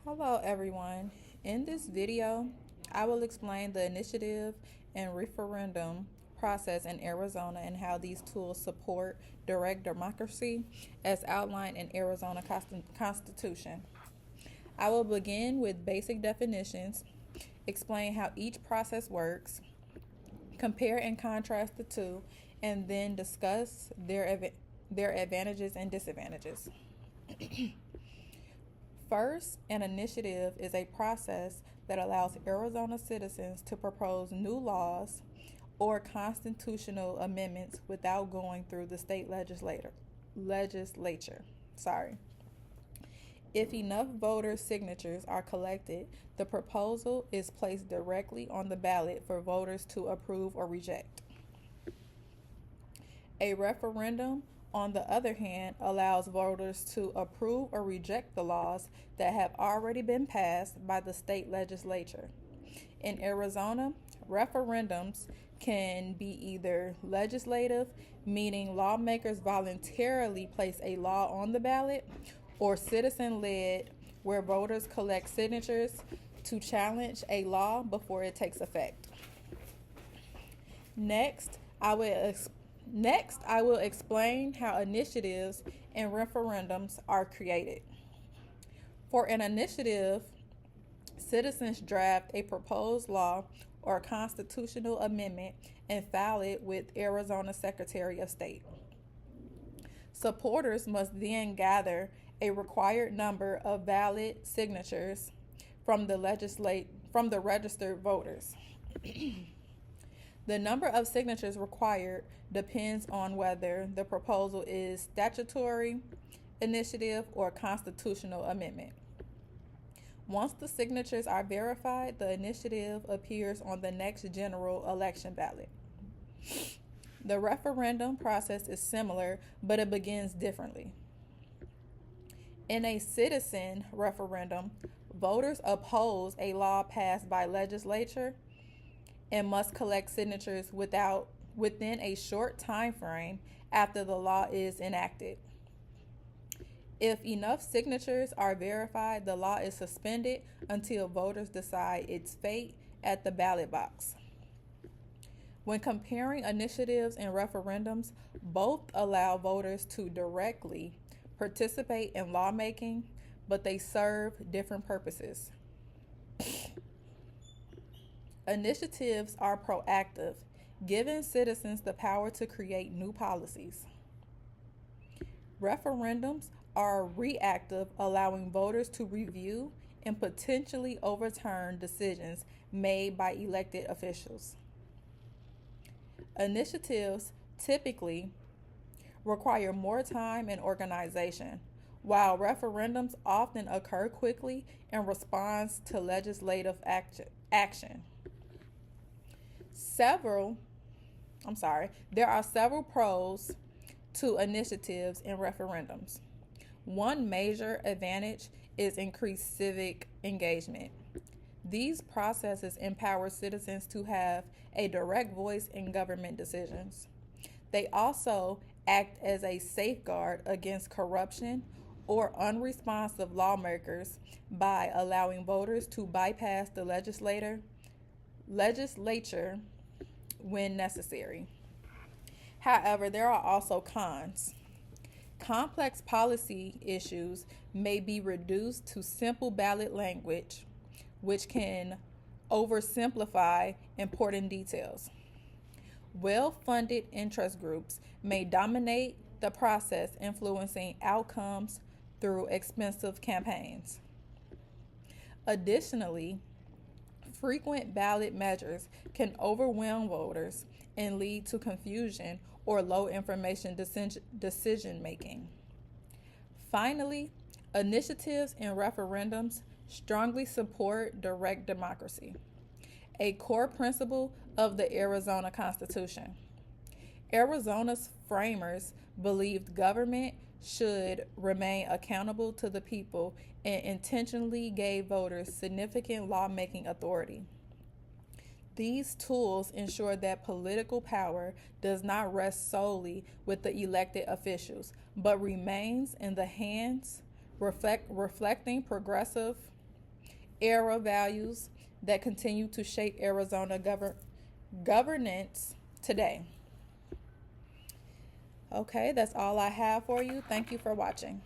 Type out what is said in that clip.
Hello everyone. In this video, I will explain the initiative and referendum process in Arizona and how these tools support direct democracy as outlined in Arizona Constitution. I will begin with basic definitions, explain how each process works, compare and contrast the two, and then discuss their advantages and disadvantages. First, an initiative is a process that allows Arizona citizens to propose new laws or constitutional amendments without going through the state legislature. Sorry. If enough voters' signatures are collected, the proposal is placed directly on the ballot for voters to approve or reject. A referendum, on the other hand, allows voters to approve or reject the laws that have already been passed by the state legislature. In Arizona, referendums can be either legislative, meaning lawmakers voluntarily place a law on the ballot, or citizen led, where voters collect signatures to challenge a law before it takes effect. Next, I will explain how initiatives and referendums are created. For an initiative, citizens draft a proposed law or constitutional amendment and file it with Arizona Secretary of State. Supporters must then gather a required number of valid signatures from the registered voters. The number of signatures required depends on whether the proposal is statutory initiative or constitutional amendment. Once the signatures are verified, the initiative appears on the next general election ballot. The referendum process is similar, but it begins differently. In a citizen referendum, voters oppose a law passed by legislature and must collect signatures within a short time frame after the law is enacted. If enough signatures are verified, the law is suspended until voters decide its fate at the ballot box. When comparing initiatives and referendums, both allow voters to directly participate in lawmaking, but they serve different purposes. Initiatives are proactive, giving citizens the power to create new policies. Referendums are reactive, allowing voters to review and potentially overturn decisions made by elected officials. Initiatives typically require more time and organization, while referendums often occur quickly in response to legislative action. There are several pros to initiatives and referendums. One major advantage is increased civic engagement. These processes empower citizens to have a direct voice in government decisions. They also act as a safeguard against corruption or unresponsive lawmakers by allowing voters to bypass the legislature when necessary. However, there are also cons. Complex policy issues may be reduced to simple ballot language, which can oversimplify important details. Well-funded interest groups may dominate the process, influencing outcomes through expensive campaigns. Additionally, frequent ballot measures can overwhelm voters and lead to confusion or low information decision making. Finally, initiatives and referendums strongly support direct democracy, a core principle of the Arizona Constitution. Arizona's framers believed government should remain accountable to the people and intentionally gave voters significant lawmaking authority. These tools ensure that political power does not rest solely with the elected officials, but remains in the hands reflecting progressive era values that continue to shape Arizona governance today. Okay, that's all I have for you. Thank you for watching.